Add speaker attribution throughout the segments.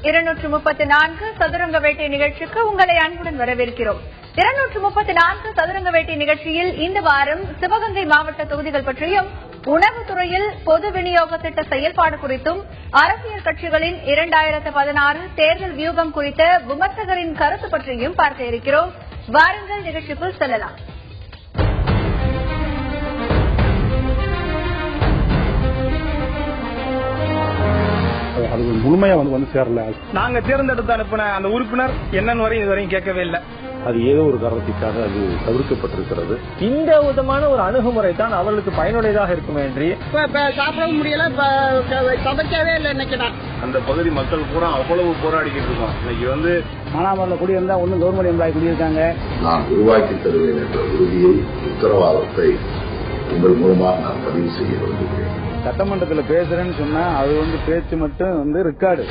Speaker 1: 234 சதுரங்க வேட்டை நிகழ்ச்சிக்கு உங்களை அன்புடன் வரவேற்கிறோம். 234 சதுரங்க வேட்டை நிகழ்ச்சியில் இந்த வாரம் சிவகங்கை மாவட்ட தொகுதிகள் பற்றியும், உணவுத்துறையில் பொது விநியோக திட்ட செயல்பாடு குறித்தும், அரசியல் கட்சிகளின் 2016 தேர்தல் வியூகம் குறித்த விமர்சகரின் கருத்து பற்றியும் பார்க்க இருக்கிறோம். வாருங்கள், நிகழ்ச்சிக்குள் செல்லலாம்.
Speaker 2: அது முழுமையா வந்து சேரல.
Speaker 3: நாங்க தேர்ந்தெடுத்து அனுப்பின அந்த உறுப்பினர் என்னன்னு வரையும் இதுவரையும் கேட்கவே இல்லை.
Speaker 2: அது ஏதோ ஒரு காரணத்திற்காக அது தவிர்க்கப்பட்டிருக்கிறது.
Speaker 3: இந்த விதமான ஒரு அணுகுமுறை தான் அவர்களுக்கு பயனுடையதாக இருக்கும் என்று
Speaker 4: சாப்பிடவும் முடியல, சமைக்கவே இல்லை. இன்னைக்கு
Speaker 2: அந்த பகுதி மக்கள் பூரா அவ்வளவு போராடிக்கிட்டு இருக்கோம். இன்னைக்கு வந்து
Speaker 3: மானாமரில் குடியிருந்தா ஒன்னும் கவர்மெண்ட் எம்ப்ளாயி குடியிருக்காங்க.
Speaker 5: நான் உருவாக்கி தருவேன் என்ற உறுதியை, உத்தரவாதத்தை உங்கள் மூலமாக நான் பதிவு செய்ய விரும்புகிறேன்.
Speaker 2: சட்டமன்றத்தில் பேசுறேன்னு சொன்னா அது பேச்சு மட்டும் ரெக்கார்டு.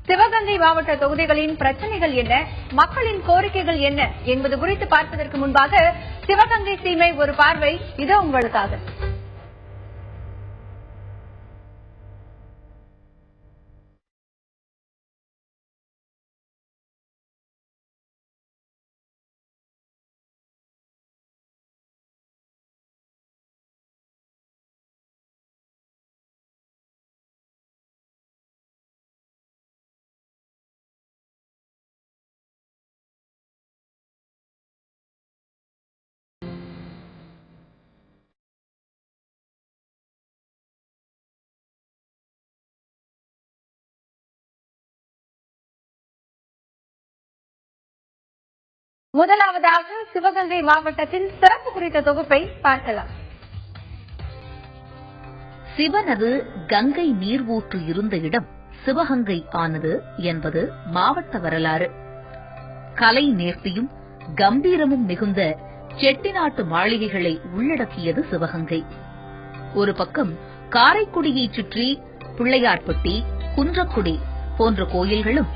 Speaker 1: சிவகங்கை மாவட்ட தொகுதிகளின் பிரச்சனைகள் என்ன, மக்களின் கோரிக்கைகள் என்ன என்பது குறித்து பார்ப்பதற்கு முன்பாக சிவகங்கை சீமை ஒரு பார்வை இது உங்களுக்காக. முதலாவதாக சிவகங்கை மாவட்டத்தின் சிறப்பு குறித்த தொகுப்பை பார்க்கலாம்.
Speaker 6: சிவனது கங்கை நீர்வூற்று இருந்த இடம் சிவகங்கை ஆனது என்பது மாவட்ட வரலாறு. கலை நேர்த்தியும் கம்பீரமும் மிகுந்த செட்டிநாட்டு மாளிகைகளை உள்ளடக்கியது சிவகங்கை. ஒரு பக்கம் காரைக்குடியைச் சுற்றி பிள்ளையார்பட்டி, குன்றக்குடி போன்ற கோயில்களும்,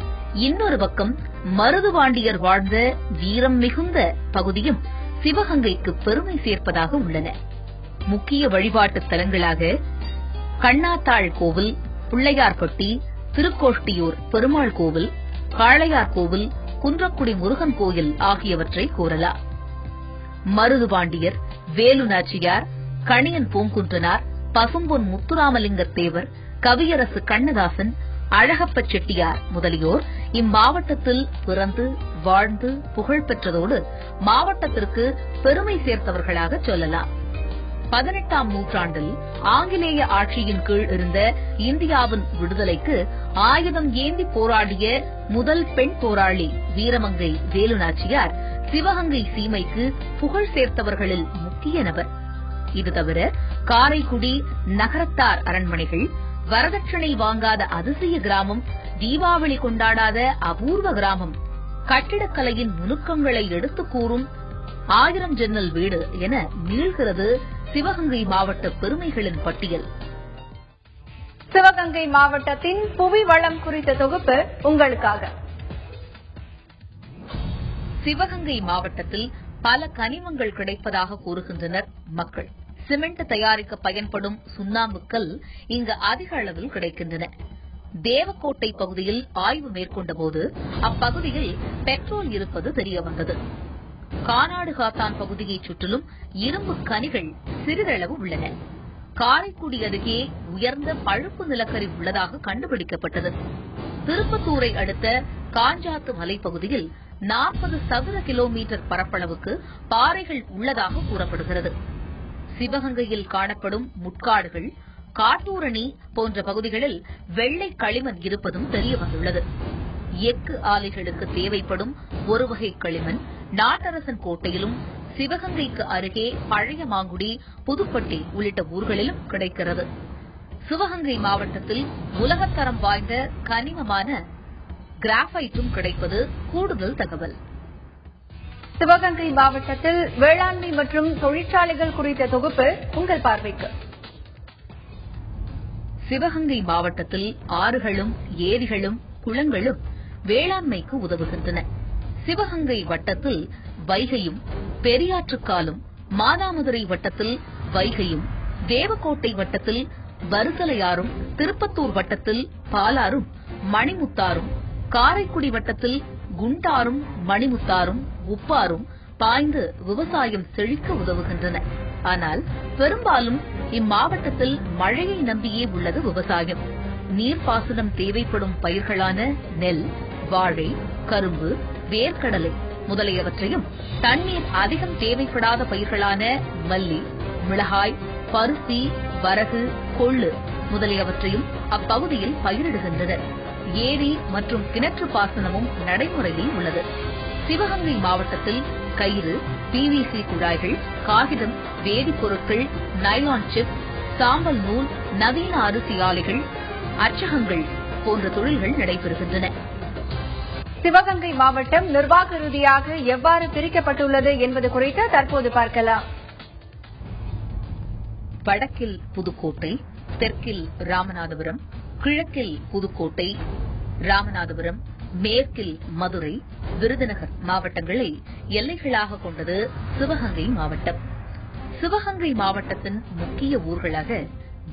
Speaker 6: இன்னொரு பக்கம் மருதுபாண்டியர் வாழ்ந்த வீரம் மிகுந்த பகுதியும் சிவகங்கைக்கு பெருமை சேர்ப்பதாக உள்ளன. முக்கிய வழிபாட்டு தலங்களாக கண்ணாத்தாள் கோவில், பிள்ளையார்பட்டி, திருக்கோஷ்டியூர் பெருமாள் கோவில், காளையார் கோவில், குன்றக்குடி முருகன் கோயில் ஆகியவற்றை கூறலாம். மருதுபாண்டியர், வேலு நாச்சியார், கணியன் பூங்குன்றனார், பசும்பொன் முத்துராமலிங்க தேவர், கவியரசு கண்ணதாசன், அழகப்ப செட்டியார் முதலியோர் இம்மாவட்டத்தில் பிறந்து வாழ்ந்து புகழ் பெற்றதோடு மாவட்டத்திற்கு பெருமை சேர்த்தவர்களாக சொல்லலாம். 18ஆம் நூற்றாண்டில் ஆங்கிலேய ஆட்சியின் கீழ் இருந்த இந்தியாவின் விடுதலைக்கு ஆயுதம் ஏந்தி போராடிய முதல் பெண் போராளி வீரமங்கை வேலு நாச்சியார் சிவகங்கை சீமைக்கு புகழ் சேர்த்தவர்களில் முக்கிய நபர். இது தவிர காரைக்குடி நகரத்தார் அரண்மனைகள், வரதட்சணை வாங்காத அதிசய கிராமம், தீபாவளி கொண்டாடாத அபூர்வ கிராமம், கட்டிடக்கலையின் நுணுக்கங்களை எடுத்துக் கூறும் 1000 ஜன்னல் வீடு என நீள்கிறது சிவகங்கை மாவட்ட பெருமைகளின் பட்டியல்.
Speaker 1: சிவகங்கை மாவட்டத்தின் புவி வளம் குறித்த தொகுப்பு உங்களுக்காக.
Speaker 6: சிவகங்கை மாவட்டத்தில் பல கனிமங்கள் கிடைப்பதாக கூறுகின்றனர் மக்கள். சிமெண்ட் தயாரிக்க பயன்படும் சுண்ணாம்புக்கல் இங்கு அதிக அளவில் கிடைக்கின்றன. தேவக்கோட்டை பகுதியில் ஆய்வு மேற்கொண்டபோது அப்பகுதியில் பெட்ரோல் இருப்பது தெரியவந்தது. கானாடு காத்தான் பகுதியைச் சுற்றிலும் இரும்பு கனிகள் சிறிதளவு உள்ளன. காரைக்குடி அருகே உயர்ந்த பழுப்பு நிலக்கரி உள்ளதாக கண்டுபிடிக்கப்பட்டது. திருப்பத்தூரை அடுத்த காஞ்சாத்து மலைப்பகுதியில் 40 சதுர கிலோமீட்டர் பரப்பளவுக்கு பாறைகள் உள்ளதாக கூறப்படுகிறது. சிவகங்கையில் காணப்படும் முட்காடுகள், காட்டூரணி போன்ற பகுதிகளில் வெள்ளை களிமண் இருப்பதும் தெரியவந்துள்ளது. எஃகு ஆலைகளுக்கு தேவைப்படும் ஒரு வகை களிமண் நாட்டரசன் கோட்டையிலும், சிவகங்கைக்கு அருகே பழைய மாங்குடி, புதுப்பட்டி உள்ளிட்ட ஊர்களிலும் கிடைக்கிறது. சிவகங்கை மாவட்டத்தில் உலகத்தரம் வாய்ந்த கனிமமான கிராஃபைட்டும் கிடைப்பது கூடுதல் தகவல்.
Speaker 1: சிவகங்கை மாவட்டத்தில் வேளாண்மை மற்றும் தொழிற்சாலைகள் குறித்த தொகுப்பு உங்கள் பார்வைக்கு.
Speaker 6: சிவகங்கை மாவட்டத்தில் ஆறுகளும் ஏரிகளும் குளங்களும் வேளாண்மைக்கு உதவுகின்றன. சிவகங்கை வட்டத்தில் வைகையும் பெரியாற்றுக்காலும் மானாமதுரை வட்டத்தில் வைகையும், தேவக்கோட்டை வட்டத்தில் வருசலையாறும், திருப்பத்தூர் வட்டத்தில் பாலாறும் மணிமுத்தாறும், காரைக்குடி வட்டத்தில் குண்டாறும் மணிமுத்தாறும் உப்பாறும் பாய்ந்து விவசாயம் செழிக்க உதவுகின்றன. ஆனால் பெரும்பாலும் இம்மாவட்டத்தில் மழையை நம்பியே உள்ளது விவசாயம். நீர்ப்பாசனம் தேவைப்படும் பயிர்களான நெல், வாழை, கரும்பு, வேர்க்கடலை முதலியவற்றையும், தண்ணீர் அதிகம் தேவைப்படாத பயிர்களான மல்லி, மிளகாய், பருத்தி, வரகு, கொள்ளு முதலியவற்றையும் அப்பகுதியில் பயிரிடுகின்றனர். ஏரி மற்றும் கிணற்று பாசனமும் நடைமுறையில் உள்ளது. சிவகங்கை மாவட்டத்தில் கயிறு, பிவிசி குழாய்கள், காகிதம், வேதிப்பொருட்கள், நைலான் சிப், சாம்பல் நூல், நவீன அரிசி ஆலைகள், அச்சகங்கள் போன்ற தொழில்கள் நடைபெறுகின்றன.
Speaker 1: சிவகங்கை மாவட்டம் நிர்வாக ரீதியாக எவ்வாறு பிரிக்கப்பட்டுள்ளது என்பது குறித்து தற்போது பார்க்கலாம்.
Speaker 6: வடக்கில் புதுக்கோட்டை, தெற்கில் ராமநாதபுரம், கிழக்கில் புதுக்கோட்டை, ராமநாதபுரம், மேற்கில் மதுரை, விருதுநகர் மாவட்டங்களை எல்லைகளாக கொண்டது சிவகங்கை மாவட்டம். சிவகங்கை மாவட்டத்தின் முக்கிய ஊர்களாக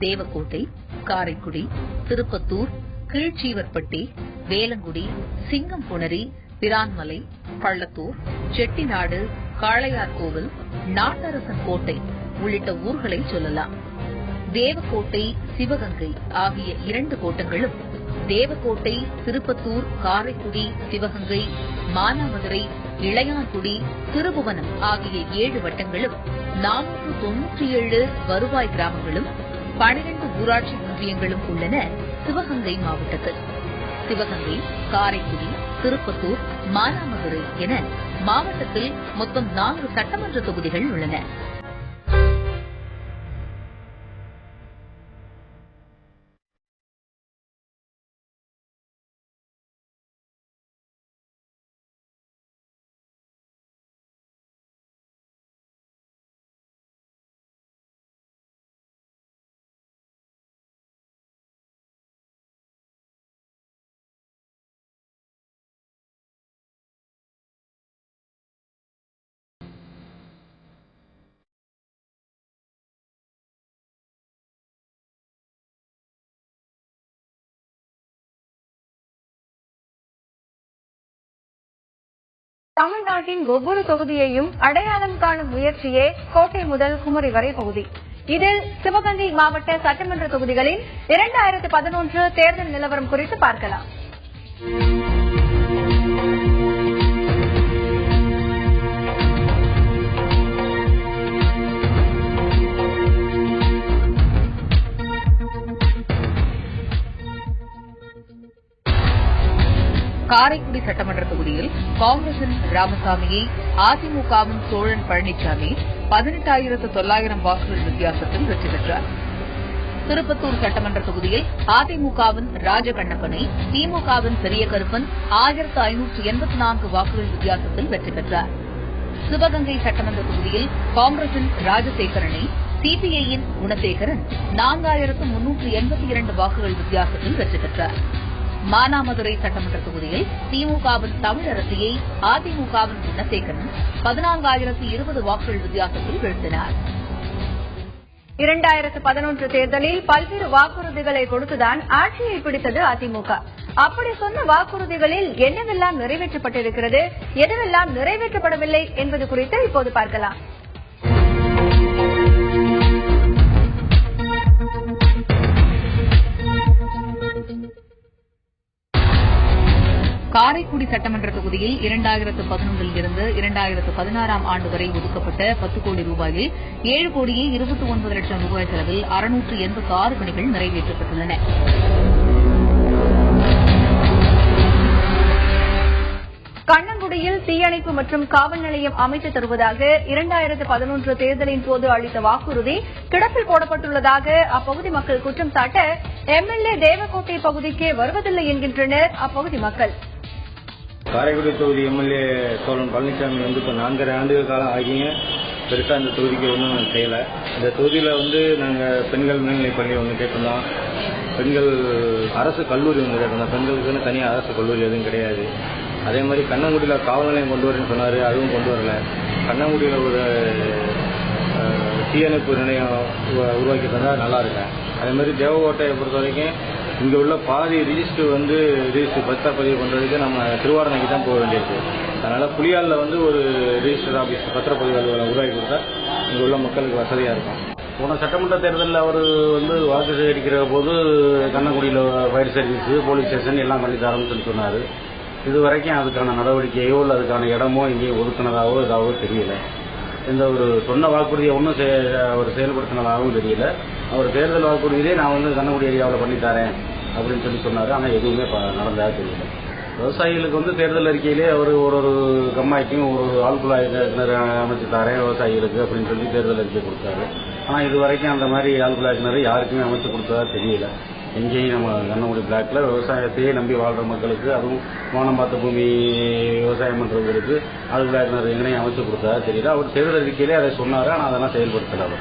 Speaker 6: தேவக்கோட்டை, காரைக்குடி, திருப்பத்தூர், கீழ்ச்சீவர்பட்டி, வேலங்குடி, சிங்கம்புணரி, பிரான்மலை, பள்ளத்தூர், செட்டிநாடு, காளையார்கோவில், நாட்டரசன் கோட்டை உள்ளிட்ட ஊர்களை சொல்லலாம். தேவக்கோட்டை, சிவகங்கை ஆகிய 2 கோட்டங்களும், தேவக்கோட்டை, திருப்பத்தூர், காரைக்குடி, சிவகங்கை, மானாமதுரை, இளையான்குடி, திருபுவனம் ஆகிய 7 வட்டங்களும், 497 வருவாய் கிராமங்களும், 12 ஊராட்சி ஒன்றியங்களும் உள்ளன சிவகங்கை மாவட்டத்தில். சிவகங்கை, காரைக்குடி, திருப்பத்தூர், மானாமதுரை என மாவட்டத்தில் மொத்தம் 4 சட்டமன்ற தொகுதிகள் உள்ளன.
Speaker 1: தமிழ்நாட்டின் ஒவ்வொரு தொகுதியையும் அடையாளம் காணும் முயற்சியே கோட்டை முதல் குமரி வரை பகுதி. இதில் சிவகங்கை மாவட்ட சட்டமன்ற தொகுதிகளின் 2011 தேர்தல் நிலவரம் குறித்து பார்க்கலாம்.
Speaker 6: காரைக்குடி சட்டமன்ற தொகுதியில் காங்கிரசின் ராமசாமியை அதிமுகவின் சோழன் பழனிசாமி 18,900 வாக்குகள் வித்தியாசத்தில் வெற்றி பெற்றார். திருப்பத்தூர் சட்டமன்ற தொகுதியில் அதிமுகவின் ராஜகண்ணப்பனை திமுகவின் பெரிய கருப்பன் 1584 வாக்குகள் வித்தியாசத்தில் வெற்றி பெற்றார். சிவகங்கை சட்டமன்ற தொகுதியில் காங்கிரசின் ராஜசேகரனை சிபிஐயின் குணசேகரன் 4382 வாக்குகள் வித்தியாசத்தில் வெற்றி பெற்றார். மானாமதுரை சட்டமன்ற தொகுதியில் திமுகவின் தமிழரசியை அதிமுகவின் குணசேகரன் 14,020 வாக்குகள் வித்தியாசத்தில் வீழ்த்தினார்.
Speaker 1: 2011 தேர்தலில் பல்வேறு வாக்குறுதிகளை கொடுத்துதான் ஆட்சியை பிடித்தது அதிமுக. அப்படி சொன்ன வாக்குறுதிகளில் என்னவெல்லாம் நிறைவேற்றப்பட்டிருக்கிறது, எதுவெல்லாம் நிறைவேற்றப்படவில்லை என்பது குறித்து இப்போது பார்க்கலாம்.
Speaker 6: காரைக்குடி சட்டமன்ற தொகுதியில் 2011 இருந்து 2016 ஆண்டு வரை ஒதுக்கப்பட்ட 10 கோடி ரூபாயில் 7 கோடியே 29 லட்சம் ரூபாய் செலவில் 686 பணிகள் நிறைவேற்றப்பட்டுள்ளன.
Speaker 1: கண்ணங்குடியில் தீயணைப்பு மற்றும் காவல் நிலையம் அமைத்து தருவதாக 2011 தேர்தலின் போது அளித்த வாக்குறுதி கிடப்பில் போடப்பட்டுள்ளதாக அப்பகுதி மக்கள் குற்றம் சாட்ட எம்எல்ஏ தேவக்கோட்டை பகுதிக்கே வருவதில்லை என்கின்றனர் அப்பகுதி மக்கள்.
Speaker 3: காரைக்குடி தொகுதி எம்எல்ஏ சோழன் பழனிசாமி இப்போ 4.5 ஆண்டுகள் காலம் ஆகிய பெருசாக இந்த தொகுதிக்கு ஒன்றும் செய்யலை. இந்த தொகுதியில் நாங்கள் பெண்கள் மேல்நிலைப் பள்ளி ஒன்று கேட்டிருந்தோம், பெண்கள் அரசு கல்லூரி ஒன்று கேட்டிருந்தோம். பெண்களுக்குன்னு தனியாக அரசு கல்லூரி எதுவும் கிடையாது. அதே மாதிரி கண்ணங்குடியில் காவல் நிலையம் கொண்டு வரேன்னு சொன்னார், அதுவும் கொண்டு வரல. கண்ணங்குடியில் ஒரு தீயணைப்பு நிலையம் உருவாக்கி தந்தால் நல்லா இருக்கேன். அதே மாதிரி தேவகோட்டையை பொறுத்த வரைக்கும் இங்கே உள்ள பாதி ரிஜிஸ்டர் பத்திரப்பதிவு பண்ணுறதுக்கு நம்ம திருவாரணைக்கு தான் போக வேண்டியிருக்கு. அதனால் புலியாலில் ஒரு ரிஜிஸ்டர் ஆஃபீஸ் பத்திரப்பதிவு அலுவலகம் உருவாக்கி கொடுத்தா இங்கே உள்ள மக்களுக்கு வசதியாக இருக்கும்.
Speaker 2: போன சட்டமன்ற தேர்தலில் அவர் வாக்கு சேகரிக்கிற போது கண்ணங்குடியில் ஃபயர் சர்வீஸு போலீஸ் ஸ்டேஷன் எல்லாம் பண்ணி தரோம்னு சொன்னார். இது வரைக்கும் அதுக்கான நடவடிக்கையோ இல்லை அதுக்கான இடமோ எங்கேயும் ஒதுக்கினதாவோ இதாவோ தெரியல. எந்த ஒரு சொன்ன வாக்குறுதியை ஒன்றும் அவர் செயல்படுத்தினதாகவும் தெரியல. அவர் தேர்தல் வாக்குறுதியிலே நான் கண்ணங்குடி ஏரியாவில் பண்ணித்தரேன் அப்படின்னு சொன்னார். ஆனால் எதுவுமே நடந்ததாக தெரியல. விவசாயிகளுக்கு தேர்தல் அறிக்கையிலே அவர் ஒரு கம்மாய்க்கும் ஒரு ஆழ்குழாய் கிணறு அமைச்சு தரேன் விவசாயிகளுக்கு அப்படின்னு தேர்தல் அறிக்கை கொடுத்தாரு. ஆனால் இது வரைக்கும் அந்த மாதிரி ஆழ்குழாய் கிணறு யாருக்குமே அமைச்சு கொடுத்ததா தெரியல. எங்கேயும் நம்ம கண்ணங்குடி பிளாக்ல விவசாயத்தையே நம்பி வாழ்ற மக்களுக்கு, அதுவும் வானம் பார்த்த பூமி விவசாயம் பண்றவங்களுக்கு ஆழ்குழாய் கிணறு எங்கனையும் அமைச்சு கொடுத்ததா தெரியல. அவர் தேர்தல் அறிக்கையிலே அதை சொன்னாரு, ஆனால் அதெல்லாம் செயல்படுத்தல.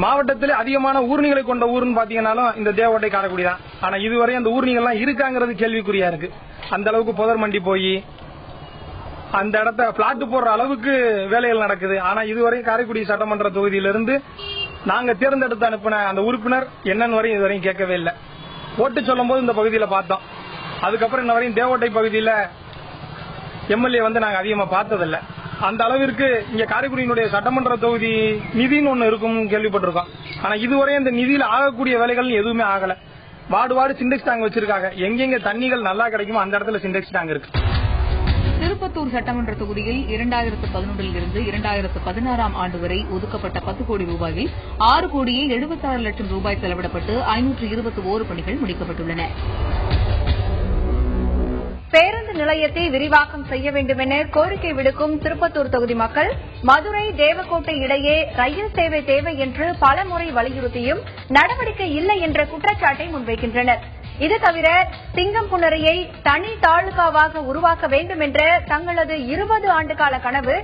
Speaker 7: மாவட்டத்தில் அதிகமான ஊர்ணிகளை கொண்ட ஊர்னு பாத்தீங்கன்னாலும் இந்த தேவகோட்டை காரைக்குடி தான். ஆனா இதுவரை அந்த ஊர்ணிகள்லாம் இருக்காங்கிறது கேள்விக்குறியா இருக்கு. அந்த அளவுக்கு புதர் மண்டி போய் அந்த இடத்த பிளாட் போடுற அளவுக்கு வேலைகள் நடக்குது. ஆனா இதுவரை காரைக்குடி சட்டமன்ற தொகுதியிலிருந்து நாங்க தேர்ந்தெடுத்து அனுப்பின அந்த உறுப்பினர் என்னன்னு வரையும் இதுவரையும் கேட்கவே இல்லை. ஓட்டு சொல்லும் போது இந்த பகுதியில பார்த்தோம். அதுக்கப்புறம் இன்ன வரையும் தேவகோட்டை பகுதியில எம்எல்ஏ நாங்க அதிகமா பார்த்ததில்லை. அந்த அளவிற்கு இங்க காரைக்குடியினுடைய சட்டமன்ற தொகுதி நிதின்னு ஒண்ணு இருக்கும் கேள்விப்பட்டிருக்கோம். ஆனா இதுவரை அந்த நிதியில ஆகக்கூடிய வேலைகள் எதுவுமே ஆகல. வார்டு சிண்டெக்ஸ் டேங்க் வச்சிருக்காங்க. எங்கெங்க தண்ணிகள் நல்லா கிடைக்குமோ அந்த இடத்துல சிண்டெக்ஸ் டேங்க் இருக்கு.
Speaker 6: திருப்பத்தூர் சட்டமன்ற தொகுதியில் 2011 இருந்து 2016 ஆண்டு வரை ஒதுக்கப்பட்ட 10 கோடி ரூபாயில் 6 கோடியே 76 லட்சம் ரூபாய் செலவிடப்பட்டு 521 பணிகள் முடிக்கப்பட்டுள்ளன.
Speaker 1: பேருந்து நிலையத்தை விரிவாக்கம் செய்ய வேண்டும் என கோரிக்கை விடுக்கும் திருப்பத்தூர் தொகுதி மக்கள் மதுரை தேவக்கோட்டை இடையே ரயில் சேவை தேவை என்று பலமுறை வலியுறுத்தியும் நடவடிக்கை இல்லை என்ற குற்றச்சாட்டை முன்வைக்கின்றனர். இது தவிர சிங்கம்புணரியை தனி தாலுகாவாக உருவாக்க வேண்டும் என்ற தங்களது 20 ஆண்டுகால கனவு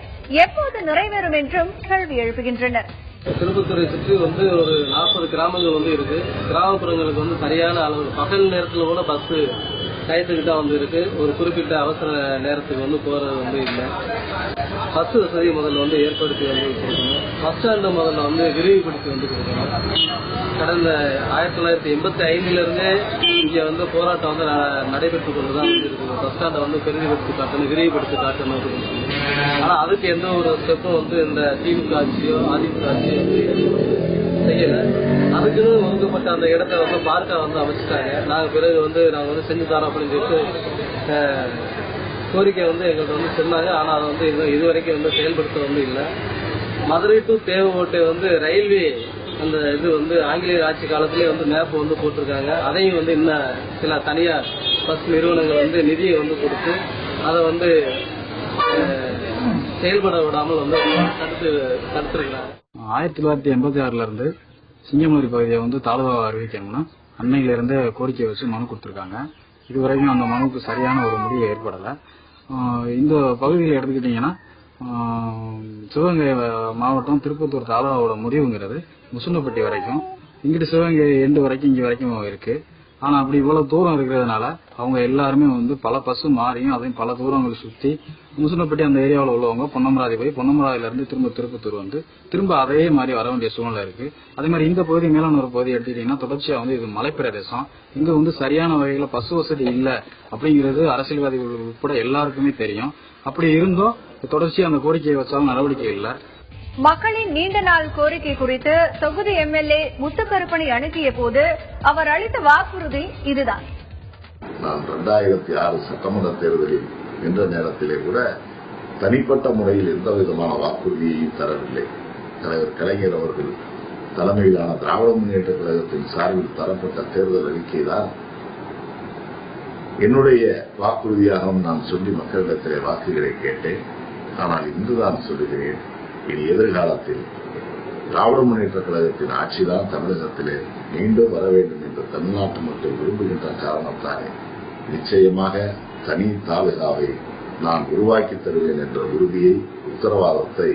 Speaker 1: எப்போது நிறைவேறும் என்றும் கேள்வி எழுப்புகின்றனர்.
Speaker 8: திருப்பத்தூரை சுற்றி ஒரு 40 கிராமங்கள் இருக்கு. கிராமப்புறங்களுக்கு சரியான அளவு பகல் நேரத்தில் கூட பஸ் டயத்துக்கு தான் இருக்கு. ஒரு குறிப்பிட்ட அவசர நேரத்துக்கு போறது இல்லை. பஸ் வசதி முதல்ல ஏற்படுத்தி கொடுக்கணும். பஸ் ஸ்டாண்டு முதல்ல விரிவுபடுத்தி கொடுக்கணும். கடந்த 1985 இருந்தே இங்க போராட்டம் நடைபெற்றுக் கொண்டுதான் இருக்கு. பஸ் ஸ்டாண்டை பெரிதுபடுத்தி காட்டணும், விரிவுபடுத்தி காட்டணும். ஆனா அதுக்கு எந்த ஒரு ஸ்டெப்பும் இந்த திமுக ஆட்சியோ அதிமுக ஆட்சியோ செய்யல. அதுக்குன்னு ஒதுக்கப்பட்ட அந்த இடத்த பார்க்க அமைச்சிட்டாங்க. நாங்க பிறகு நாங்க செஞ்சு தரோம் அப்படின்னு சொல்லிட்டு கோரிக்கை எங்கள்கிட்ட சொன்னாங்க. ஆனா அதை இதுவரைக்கும் செயல்படுத்த இல்லை. மதுரை டு தேவகோட்டை ரயில்வே அந்த இது ஆங்கிலேயர் ஆட்சி காலத்திலே மேப் போட்டிருக்காங்க. அதையும் இன்னும் சில தனியார் பஸ் நிறுவனங்கள் நிதியை கொடுத்து அதை செயல்பட விடாமல் தடுத்துருக்காங்க.
Speaker 2: 1986 இருந்து சிங்கமுனரி பகுதியை தாலுகா அறிவிக்கணும்னு அன்னையிலிருந்து கோரிக்கை வச்சு மனு கொடுத்திருக்காங்க. இதுவரைக்கும் அந்த மனுவுக்கு சரியான ஒரு முடிவு ஏற்படல. இந்த பகுதியில் எடுத்துக்கிட்டீங்கன்னா சிவகங்கை மாவட்டம் திருப்பத்தூர் தாலுகாவோட முடிவுங்கிறது முசுண்டப்பட்டி வரைக்கும், இங்கிட்டு சிவகங்கை எண்டு வரைக்கும் இங்க வரைக்கும் இருக்கு. ஆனா அப்படி இவ்வளவு தூரம் இருக்கிறதுனால அவங்க எல்லாருமே பல பஸ் மாறியும் அதையும் பல தூரங்களை சுத்தி முசுண்டப்பட்டி அந்த ஏரியாவில் உள்ளவங்க பொன்னமராதி போய் பொன்னமராதில இருந்து திரும்ப திருப்பத்தூர் திரும்ப அதே மாதிரி வர வேண்டிய சூழ்நிலை இருக்கு. அதே மாதிரி இந்த பகுதி மேலான பகுதி எடுத்துக்கிட்டீங்கன்னா தொடர்ச்சியா இது மலைப்பிரதேசம். இங்க சரியான வகையில பஸ் வசதி இல்ல அப்படிங்கிறது அரசியல்வாதிகள் உட்பட எல்லாருக்குமே தெரியும். அப்படி இருந்தும் தொடர்ச்சியா அந்த கோரிக்கையை வச்சாலும் நடவடிக்கை இல்லை.
Speaker 1: மக்களின் நீண்ட நாள் கோரிக்கை குறித்து தொகுதி எம்எல்ஏ முத்துக்கருப்பணி அணுகிய போது அவர் அளித்த வாக்குறுதி இதுதான்.
Speaker 5: நான் 2006 சட்டமன்ற தேர்தலில் நின்ற நேரத்திலே கூட தனிப்பட்ட முறையில் எந்த விதமான வாக்குறுதியையும் தரவில்லை. தலைவர் கலைஞர் அவர்கள் தலைமையிலான திராவிட முன்னேற்ற கழகத்தின் சார்பில் தரப்பட்ட தேர்தல் அறிக்கைதான் என்னுடைய வாக்குறுதியாகவும் நான் சொல்லி மக்களிடத்திலே வாக்குகளை கேட்டேன். ஆனால் இன்றுதான் சொல்லுகிறேன், இனி எதிர்காலத்தில் திராவிட முன்னேற்ற கழகத்தின் ஆட்சிதான் தமிழகத்திலே மீண்டும் வர வேண்டும் என்று தமிழ்நாட்டு மக்கள் விரும்புகின்ற காரணத்தாலே நிச்சயமாக தனி தாலுகாவை நான் உருவாக்கி தருவேன் என்ற உறுதியை, உத்தரவாதத்தை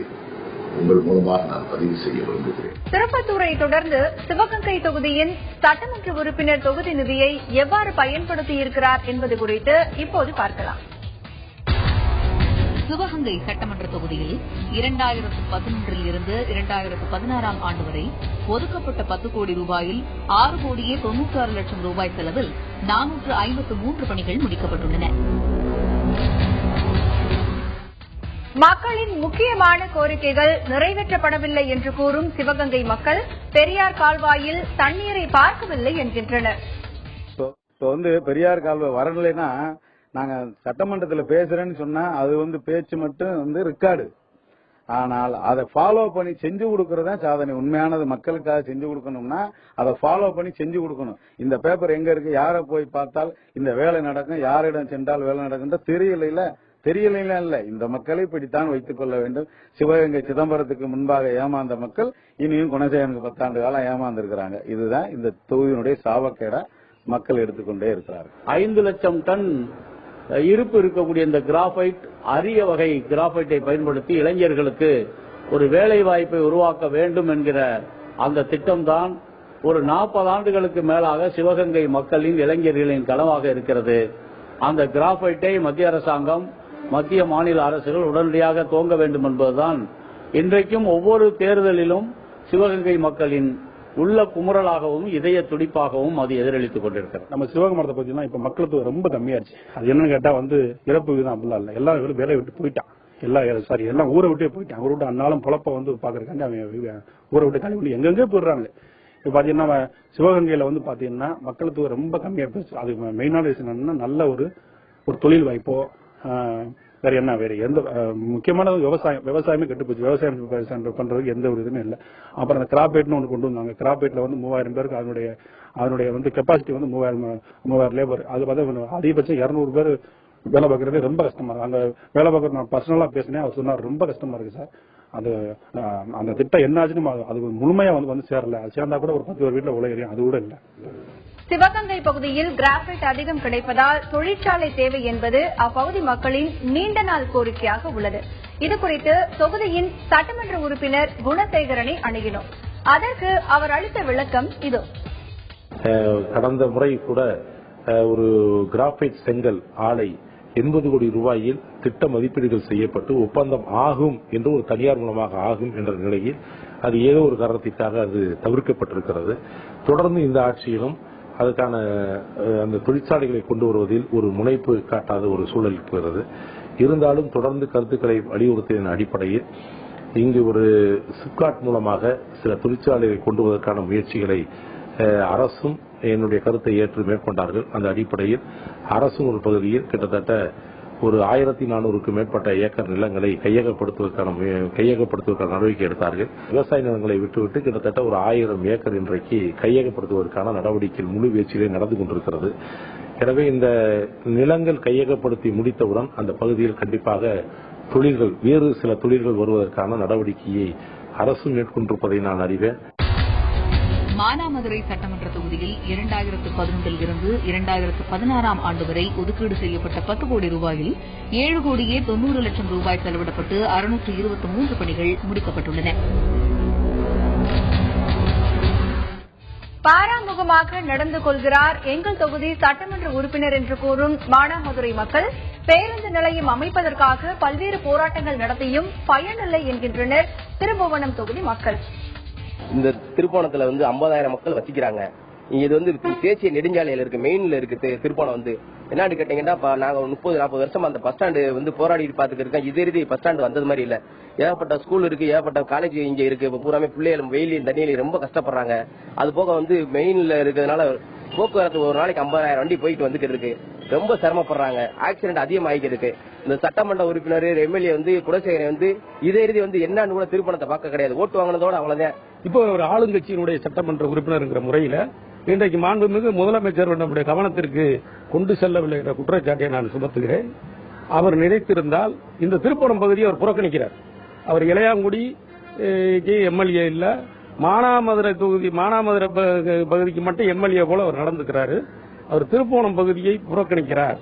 Speaker 5: உங்கள் மூலமாக நான் பதிவு செய்ய விரும்புகிறேன்.
Speaker 1: திருப்பத்தூரை தொடர்ந்து சிவகங்கை தொகுதியின் சட்டமன்ற உறுப்பினர் தொகுதி நிதியை எவ்வாறு பயன்படுத்தியிருக்கிறார் என்பது குறித்து இப்போது பார்க்கலாம்.
Speaker 6: சிவகங்கை சட்டமன்ற தொகுதியில் 2011 இருந்து 2016 ஆண்டு வரை ஒதுக்கப்பட்ட 10 கோடி ரூபாயில் 6 கோடியே 96 லட்சம் ரூபாய் செலவில் 453 பணிகள் முடிக்கப்பட்டுள்ளன.
Speaker 1: மக்களின் முக்கியமான கோரிக்கைகள் நிறைவேற்றப்படவில்லை என்று கூறும் சிவகங்கை மக்கள் பெரியார் கால்வாயில் தண்ணீரை பார்க்கவில்லை என்கின்றனர்.
Speaker 2: பெரியார் கால்வாய் வரலைன்னா நாங்க சட்டமன்றத்தில் பேசுறேன்னு சொன்னா அது பேச்சு மட்டும் ரெக்கார்டு. ஆனால் அதை ஃபாலோ பண்ணி செஞ்சு கொடுக்கறதா சாதனை. உண்மையானது மக்களுக்காக செஞ்சு கொடுக்கணும்னா அதை ஃபாலோ பண்ணி செஞ்சு கொடுக்கணும். இந்த பேப்பர் எங்க இருக்கு, யாரை போய் பார்த்தால் இந்த வேலை நடக்கும், யாரிடம் சென்றால் வேலை நடக்கும் தெரியல இல்ல. இந்த மக்களை இப்படித்தான் வைத்துக் கொள்ள வேண்டும். சிவகங்கை சிதம்பரத்துக்கு முன்பாக ஏமாந்த மக்கள் இனியும் குணசேகரனுக்கு 10 ஆண்டு காலம் ஏமாந்திருக்கிறாங்க. இதுதான் இந்த தொகுதியினுடைய சாபக்கேடா மக்கள் எடுத்துக்கொண்டே இருக்கிறார்கள்.
Speaker 9: 5 லட்சம் டன் இருப்பு இருக்கக்கூடிய இந்த கிராஃபைட், அரிய வகை கிராஃபைட்டை பயன்படுத்தி இளைஞர்களுக்கு ஒரு வேலை வாய்ப்பை உருவாக்க வேண்டும் என்கிற அந்த திட்டம்தான் ஒரு 40 ஆண்டுகளுக்கு மேலாக சிவகங்கை மக்களின் இளைஞர்களின் கனவாக இருக்கிறது. அந்த கிராஃபைட்டை மத்திய அரசாங்கம், மத்திய மாநில அரசுகள் உடனடியாக துவங்க வேண்டும் என்பதுதான் இன்றைக்கும் ஒவ்வொரு தேர்தலிலும் சிவகங்கை மக்களின் உள்ள குமுறலாகவும் இதய துடிப்பாகவும் அது எதிரொலித்துக் கொண்டிருக்கிறது.
Speaker 10: நம்ம சிவகங்கை மாவட்டத்தை பத்தினா இப்ப மக்களுக்கு ரொம்ப கம்மியாச்சு. அது என்னன்னு கேட்டா இறப்பு விகிதம் அப்படிலாம் இல்ல. எல்லாரும் வேலையை விட்டு போயிட்டான். எல்லாம் ஊரை விட்டே போயிட்டான். ஊரை விட்டு அன்னாலும் பொழப்ப பாக்குறதுக்காண்டி அவன் ஊரை விட்டு காலி பண்ணி எங்கெங்கே போயிடுறாங்க. இப்ப பாத்தீங்கன்னா சிவகங்கையில பாத்தீங்கன்னா மக்களுக்கு ரொம்ப கம்மியா போச்சு. அது மெயினான ரீசன் என்னன்னா நல்ல ஒரு தொழில் வாய்ப்போ வேற எந்த முக்கியமான விவசாயமே கெட்டு போச்சு. விவசாயம் பண்றதுக்கு எந்த ஒரு இதுவுமே இல்ல. அப்புறம் அந்த கிராபேட்னு ஒன்று கொண்டு வந்தாங்க. கிராபேட்ல 3000 பேருக்கு அதனுடைய கெப்பாசிட்டி 3000 லேபர். அது பார்த்தா அதிகபட்சம் 200 பேர் வேலை பார்க்கறதே ரொம்ப கஷ்டமா இருக்கு. அங்க வேலை பார்க்கற நான் பர்சனலா பேசினேன். அவர் சொன்னார் ரொம்ப கஷ்டமா இருக்கு சார். அது அந்த திட்டம் என்ன ஆச்சுன்னு அது முழுமையா சேரல. அது சேர்ந்தா கூட ஒரு 10 பேர் வீட்டுல உலகம் அது கூட இல்ல.
Speaker 1: சிவகங்கை பகுதியில் கிராஃபைட் அதிகம் கிடைப்பதால் தொழிற்சாலை தேவை என்பது அப்பகுதி மக்களின் நீண்ட நாள் கோரிக்கையாக உள்ளது. இதுகுறித்து தொகுதியின் சட்டமன்ற உறுப்பினர் குணசேகரனை அணுகினோம். அதற்கு அவர் அளித்த விளக்கம் இதோ.
Speaker 11: கடந்த முறை கூட ஒரு கிராஃபைட் செங்கல் ஆலை 80 கோடி ரூபாயில் திட்ட மதிப்பீடுகள் செய்யப்பட்டு ஒப்பந்தம் ஆகும் என்று ஒரு தனியார் மூலமாக ஆகும் என்ற நிலையில் அது ஏதோ ஒரு காரணத்திற்காக அது தவிர்க்கப்பட்டிருக்கிறது. தொடர்ந்து இந்த ஆட்சியிலும் அதுக்கான அந்த தொழிற்சாலைகளை கொண்டு வருவதில் ஒரு முனைப்பு காட்டாத ஒரு சூழல் இருக்கிறது. இருந்தாலும் தொடர்ந்து கருத்துக்களை வலியுறுத்தியதன் அடிப்படையில் இங்கு ஒரு சிப்காட் மூலமாக சில தொழிற்சாலைகளை கொண்டு வருவதற்கான முயற்சிகளை அரசும் என்னுடைய கருத்தை ஏற்று மேற்கொண்டார்கள். அந்த அடிப்படையில் அரசும் ஒரு பகுதியில் கிட்டத்தட்ட ஒரு 1400க்கும் மேற்பட்ட ஏக்கர் நிலங்களை கையகப்படுத்துவதற்கான நடவடிக்கை எடுத்தார்கள். விவசாய நிலங்களை விட்டுவிட்டு கிட்டத்தட்ட ஒரு 1000 ஏக்கர் இன்றைக்கு கையகப்படுத்துவதற்கான நடவடிக்கை முழு வீச்சிலே நடந்து கொண்டிருக்கிறது. எனவே இந்த நிலங்கள் கையகப்படுத்தி முடித்தவுடன் அந்த பகுதியில் கண்டிப்பாக வேறு சில தொழில்கள் வருவதற்கான நடவடிக்கையை அரசு மேற்கொண்டிருப்பதை நான் அறிவேன்.
Speaker 6: மானாமதுரை சட்டமன்ற தொகுதியில் 2011 இருந்து 2016 ஆண்டு வரை ஒதுக்கீடு செய்யப்பட்ட 10 கோடி ரூபாயில் 7 கோடியே 90 லட்சம் ரூபாய் செலவிடப்பட்டு 623 பணிகள் முடிக்கப்பட்டுள்ளன.
Speaker 1: பாராமுகமாக நடந்து கொள்கிறார் எங்கள் தொகுதி சட்டமன்ற உறுப்பினர் என்று கூறும் மானாமதுரை மக்கள் பேருந்து நிலையம் அமைப்பதற்காக பல்வேறு போராட்டங்கள் நடத்தியும் பயனில்லை என்கின்றனர் திருபுவனம் தொகுதி மக்கள்.
Speaker 12: இந்த திருப்போணத்துல 50,000 மக்கள் வசிக்கிறாங்க. இது தேசிய நெடுஞ்சாலையில இருக்கு, மெயின்ல இருக்கு திருப்போணம். என்னன்னு கேட்டீங்கன்னா நாங்க 30-40 வருஷமா அந்த பஸ் ஸ்டாண்டு போராடி பாத்துட்டு இருக்கோம். இதே பஸ் ஸ்டாண்டு வந்தது மாதிரி இல்ல. ஏகப்பட்ட ஸ்கூல் இருக்கு, ஏகப்பட்ட காலேஜ் இங்க இருக்கு. பூராமே பிள்ளைகள் வெயிலையும் தண்ணியிலையும் ரொம்ப கஷ்டப்படுறாங்க. அது போக மெயின்ல இருக்கிறதுனால போக்குவரத்து ஒரு நாளைக்கு 50,000 வண்டி போயிட்டு வந்துட்டு இருக்கு. ரொம்ப சிரமப்படுறாங்க. ஆக்சிடென்ட் அதிகமாகிட்டு இருக்கு. இந்த சட்டமன்ற உறுப்பினர் எம்எல்ஏ குலசேகரன் இதே என்னன்னு கூட திருப்பணத்தை பார்க்க கிடையாது. ஓட்டு வாங்கினதோட அவ்வளவுதான்.
Speaker 10: இப்போ ஒரு ஆளுங்கட்சியினுடைய சட்டமன்ற உறுப்பினர் முறையில இன்றைக்கு மாண்புமிகு முதலமைச்சர் நம்முடைய கவனத்திற்கு கொண்டு செல்லவில்லை என்ற குற்றச்சாட்டை நான் சுமத்துகிறேன். அவர் நினைத்திருந்தால் இந்த திருப்பணம் பகுதியை அவர் புறக்கணிக்கிறார். அவர் இளையாங்குடி எம்எல்ஏ இல்ல, மானாமதுரை பகுதிக்கு மட்டும் எம்எல்ஏ போல அவர் நடந்துக்கிறாரு. அவர் திருப்போணம் பகுதியை புறக்கணிக்கிறார்.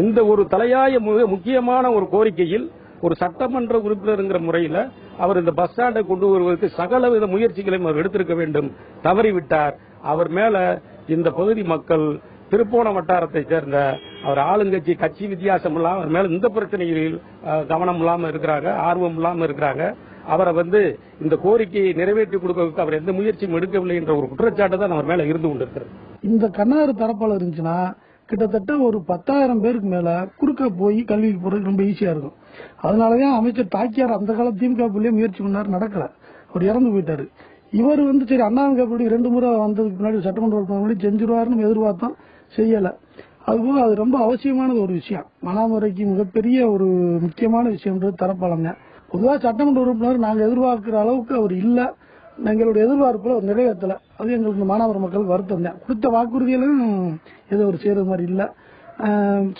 Speaker 10: இந்த ஒரு தலையாய முக்கியமான ஒரு கோரிக்கையில் ஒரு சட்டமன்ற உறுப்பினர் முறையில் அவர் இந்த பஸ் ஸ்டாண்டை கொண்டு வருவதற்கு சகலவித முயற்சிகளையும் அவர் எடுத்திருக்க வேண்டும். தவறிவிட்டார். அவர் மேல இந்த பகுதி மக்கள், திருப்போணம் வட்டாரத்தை சேர்ந்த அவர் ஆளுங்கட்சி கட்சி வித்தியாசம் இல்லாம அவர் மேல இந்த பிரச்சனைகளில் கவனம் இல்லாம இருக்கிறாங்க, ஆர்வம் இல்லாம இருக்கிறாங்க. அவரை இந்த கோரிக்கையை நிறைவேற்றி கொடுப்பதற்கு அவர் எந்த முயற்சியும் எடுக்கவில்லை என்ற ஒரு குற்றச்சாட்டு தான் அவர் மேல இருந்து கொண்டிருக்கிறது.
Speaker 13: இந்த கண்ணாறு தரப்பாளர் இருந்துச்சுன்னா கிட்டத்தட்ட ஒரு 10,000 பேருக்கு மேல குறுக்க போய் கல்விக்கு போறது ரொம்ப ஈஸியா இருக்கும். அதனாலதான் அமைச்சர் தாக்கியார் அந்த கால திமுக முயற்சி பண்ணாரு, நடக்கல, அவர் இறந்து போயிட்டாரு. இவர் சரி அண்ணாமலை 2 முறை வந்ததுக்கு முன்னாடி சட்டமன்ற உறுப்பினர் செஞ்சிருவாருன்னு எதிர்பார்த்தோம், செய்யல. அதுபோக அது ரொம்ப அவசியமான ஒரு விஷயம். மானாமரைக்கு மிகப்பெரிய ஒரு முக்கியமான விஷயம்ன்றது தரப்பாளங்க. பொதுவாக சட்டமன்ற உறுப்பினர் நாங்கள் எதிர்பார்க்கிற அளவுக்கு அவர் இல்ல, எங்களுடைய எதிர்பார்ப்புல ஒரு நிறைவேற்றல. அது எங்களுக்கு மானாமர மக்களுக்கு வருத்தம் தான். கொடுத்த வாக்குறுதியிலும் ஏதோ ஒரு செய்யறது மாதிரி இல்ல.